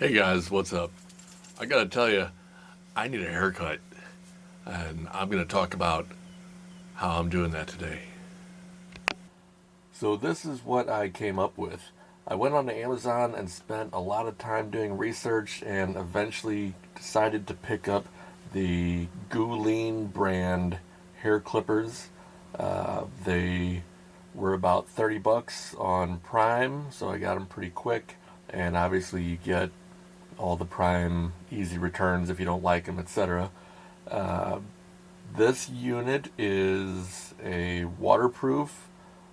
Hey guys, what's up? I gotta tell you, I need a haircut, and I'm gonna talk about how I'm doing that today. So, this is what I came up with. I went on to Amazon and spent a lot of time doing research and eventually decided to pick up the GOOLEEN brand hair clippers. They were about 30 bucks on Prime, so I got them pretty quick. And obviously, you get all the Prime easy returns if you don't like them, etc. Uh, this unit is a waterproof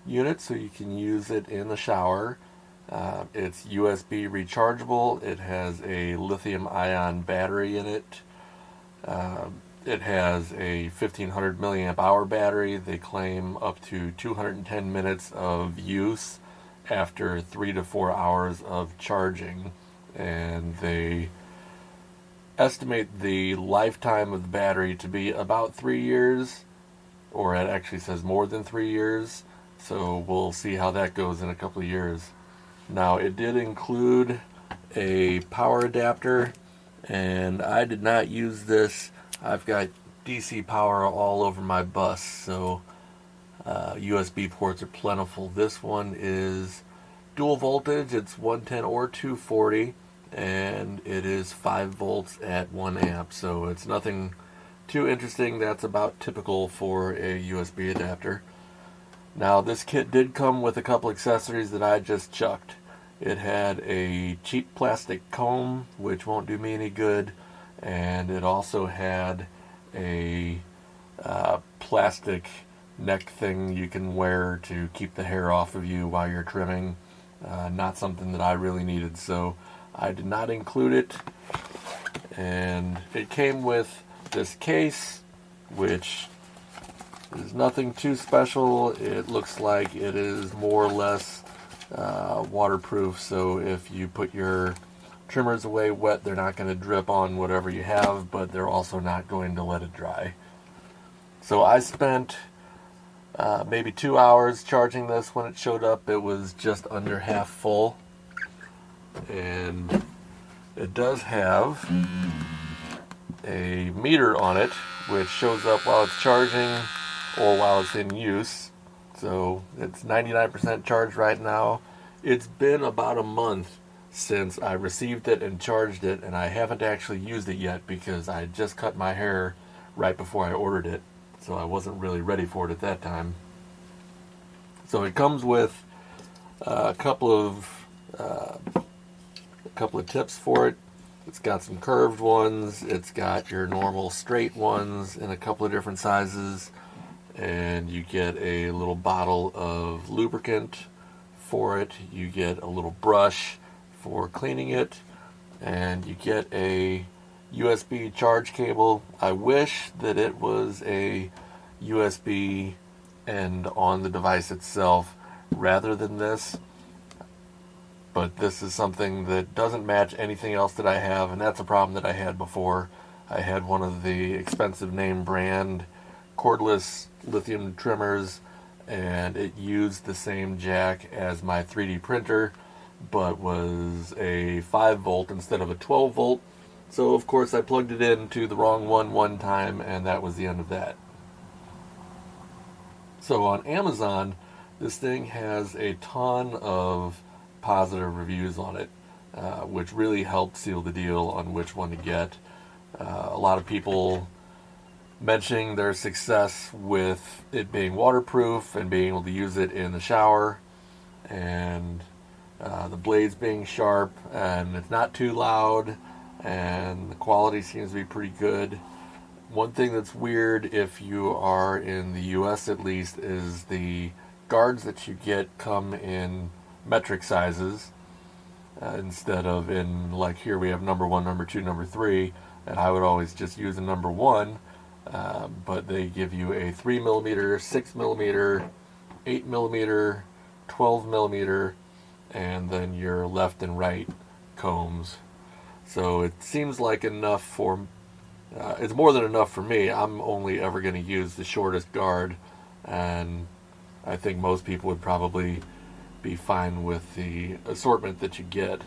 unit, so you can use it in the shower. It's USB rechargeable. It has a lithium ion battery in it. It has a 1500 milliamp hour battery. They claim up to 210 minutes of use after 3 to 4 hours of charging. And they estimate the lifetime of the battery to be about 3 years, or it actually says more than 3 years. So we'll see how that goes in a couple of years. Now, it did include a power adapter, and I did not use this. I've got DC power all over my bus, so USB ports are plentiful. This one is dual voltage. It's 110 or 240, and it is 5 volts at 1 amp, so it's nothing too interesting. That's about typical for a USB adapter. Now, this kit did come with a couple accessories that I just chucked. It had a cheap plastic comb, which won't do me any good, and it also had a plastic neck thing you can wear to keep the hair off of you while you're trimming. Not something that I really needed, so I did not include it. And it came with this case, which is nothing too special. It looks like it is more or less waterproof, so if you put your trimmers away wet, they're not going to drip on whatever you have, but they're also not going to let it dry. So I spent maybe 2 hours charging this. When it showed up, it was just under half full. And it does have a meter on it, which shows up while it's charging or while it's in use. So it's 99% charged right now. It's been about a month since I received it and charged it, and I haven't actually used it yet because I just cut my hair right before I ordered it, so I wasn't really ready for it at that time. So it comes with a couple of tips for it. It's got some curved ones. It's got your normal straight ones in a couple of different sizes, and you get a little bottle of lubricant for it. You get a little brush for cleaning it, and you get a USB charge cable. I wish that it was a USB end on the device itself rather than this, but this is something that doesn't match anything else that I have, and that's a problem that I had before. I had one of the expensive name brand cordless lithium trimmers, and it used the same jack as my 3D printer, but was a 5 volt instead of a 12 volt. So of course I plugged it into the wrong one time, and that was the end of that. So on Amazon, this thing has a ton of positive reviews on it, which really helped seal the deal on which one to get. A lot of people mentioning their success with it being waterproof and being able to use it in the shower, and the blades being sharp, and it's not too loud, and the quality seems to be pretty good. One thing that's weird, if you are in the US at least, is the guards that you get come in metric sizes instead of in, like here we have number 1, number 2, number 3, and I would always just use a number 1, but they give you a 3 millimeter, 6 millimeter, 8 millimeter, 12 millimeter, and then your left and right combs. So it seems like enough for, it's more than enough for me. I'm only ever going to use the shortest guard, and I think most people would probably be fine with the assortment that you get.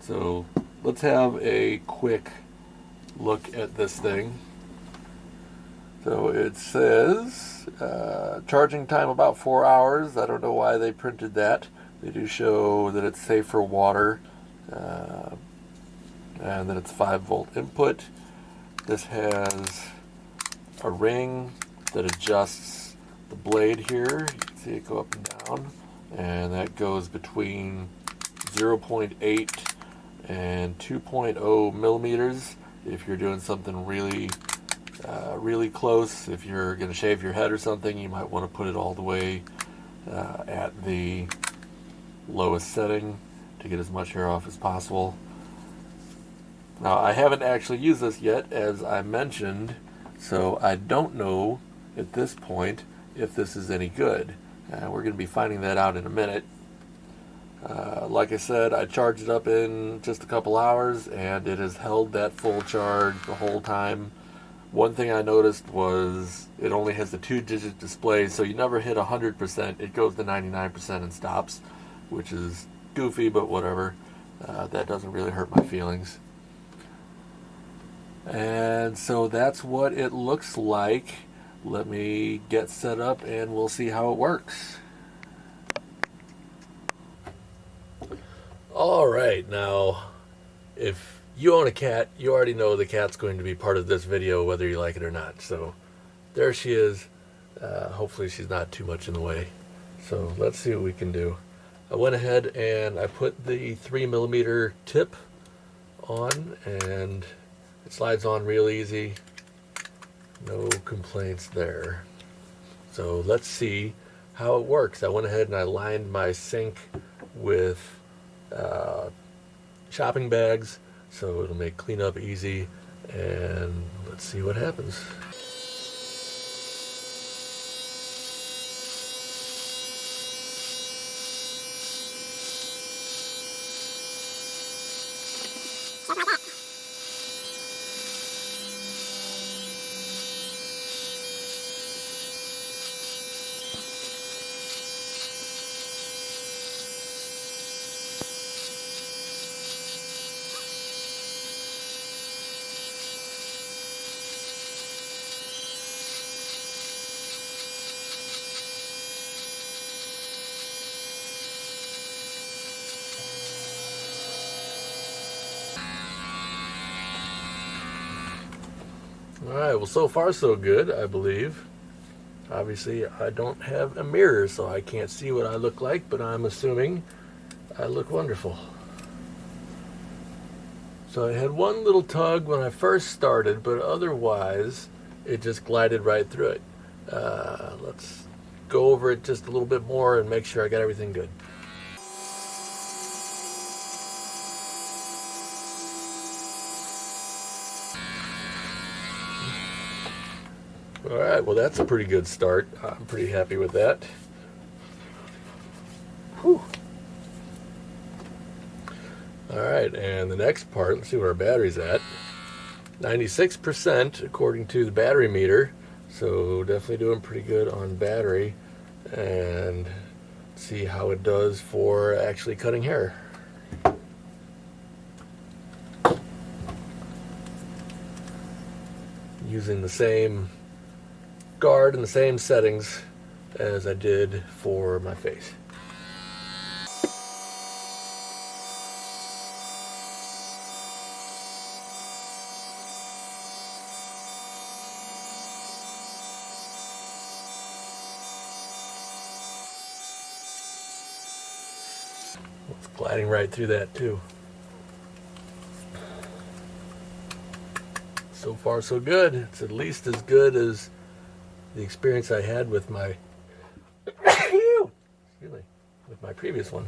So let's have a quick look at this thing. So it says charging time about 4 hours. I don't know why they printed that. They do show that it's safe for water, and that it's 5-volt input. This has a ring that adjusts the blade here. You can see it go up and down, and that goes between 0.8 and 2.0 millimeters if you're doing something really close. If you're going to shave your head or something, you might want to put it all the way at the lowest setting to get as much hair off as possible. Now, I haven't actually used this yet, as I mentioned, so I don't know at this point if this is any good. We're going to be finding that out in a minute. Like I said, I charged it up in just a couple hours, and it has held that full charge the whole time. One thing I noticed was it only has a 2-digit display, so you never hit 100%. It goes to 99% and stops, which is goofy, but whatever. That doesn't really hurt my feelings. And so that's what it looks like. Let me get set up and we'll see how it works. Alright, now if you own a cat, you already know the cat's going to be part of this video whether you like it or not. So there she is. Hopefully she's not too much in the way. So let's see what we can do. I went ahead and I put the 3mm tip on, and it slides on real easy. No complaints there. So let's see how it works. I went ahead and I lined my sink with shopping bags so it'll make cleanup easy, and let's see what happens. Alright, well, so far so good, I believe. Obviously, I don't have a mirror, so I can't see what I look like, but I'm assuming I look wonderful. So I had one little tug when I first started, but otherwise, it just glided right through it. Let's go over it just a little bit more and make sure I got everything good. Alright, well, that's a pretty good start. I'm pretty happy with that. Whew. Alright, and the next part, let's see where our battery's at. 96% according to the battery meter, so definitely doing pretty good on battery. And see how it does for actually cutting hair. Using the same guard and the same settings as I did for my face. It's gliding right through that too. So far so good. It's at least as good as the experience I had with my with my previous one.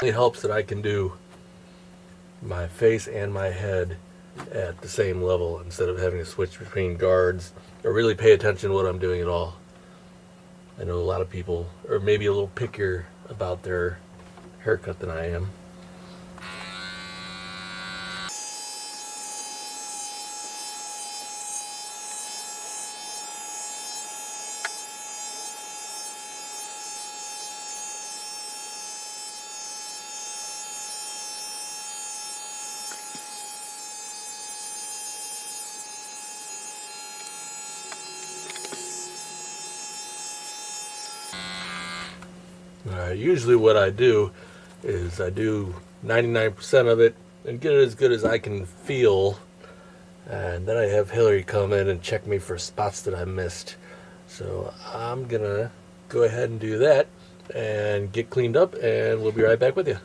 It helps that I can do my face and my head at the same level instead of having to switch between guards or really pay attention to what I'm doing at all. I know a lot of people are maybe a little pickier about their haircut than I am. Usually what I do is I do 99% of it and get it as good as I can feel, and then I have Hillary come in and check me for spots that I missed. So I'm gonna go ahead and do that and get cleaned up, and we'll be right back with you.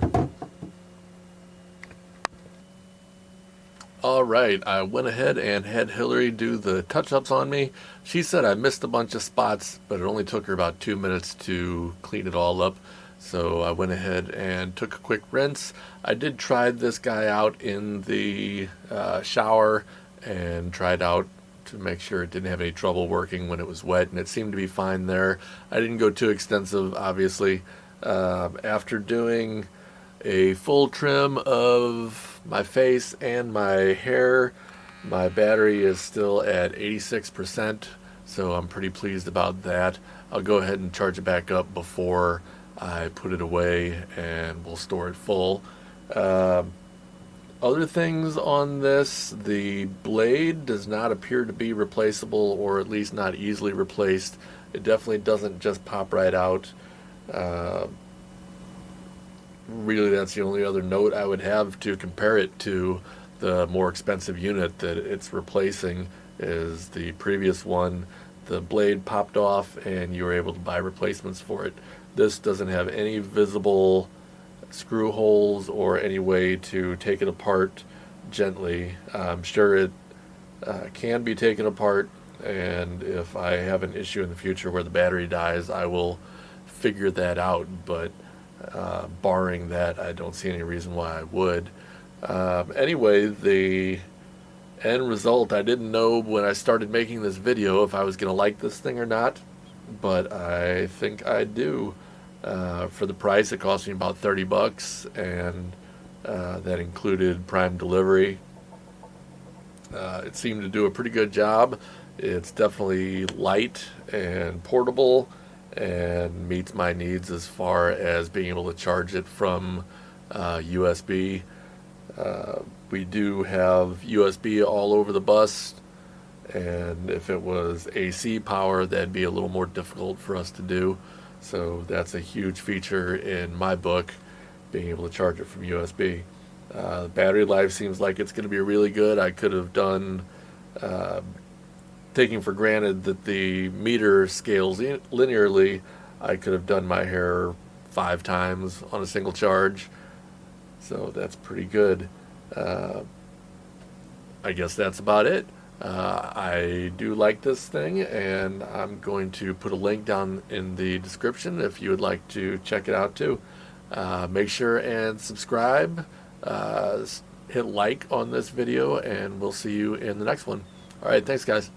Alright, I went ahead and had Hillary do the touch-ups on me. She said I missed a bunch of spots, but it only took her about 2 minutes to clean it all up. So I went ahead and took a quick rinse. I did try this guy out in the shower and tried out to make sure it didn't have any trouble working when it was wet, and it seemed to be fine there. I didn't go too extensive, obviously. After doing a full trim of my face and my hair, my battery is still at 86%, so I'm pretty pleased about that. I'll go ahead and charge it back up before I put it away, and we'll store it full. Other things on this, the blade does not appear to be replaceable, or at least not easily replaced. It definitely doesn't just pop right out. Really, that's the only other note I would have to compare it to the more expensive unit that it's replacing. Is the previous one, the blade popped off and you were able to buy replacements for it. This doesn't have any visible screw holes or any way to take it apart gently. I'm sure it can be taken apart, and if I have an issue in the future where the battery dies, I will figure that out, but barring that, I don't see any reason why I would. Anyway, the end result, I didn't know when I started making this video if I was going to like this thing or not, but I think I do. For the price, it cost me about 30 bucks, and that included Prime delivery. It seemed to do a pretty good job. It's definitely light and portable and meets my needs as far as being able to charge it from USB. We do have USB all over the bus, and if it was AC power, that'd be a little more difficult for us to do. So that's a huge feature in my book, being able to charge it from USB. Battery life seems like it's going to be really good. I could have done, taking for granted that the meter scales linearly, I could have done my hair 5 times on a single charge. So that's pretty good. I guess that's about it. I do like this thing, and I'm going to put a link down in the description if you would like to check it out too. Make sure and subscribe, hit like on this video, and we'll see you in the next one. Alright, thanks guys.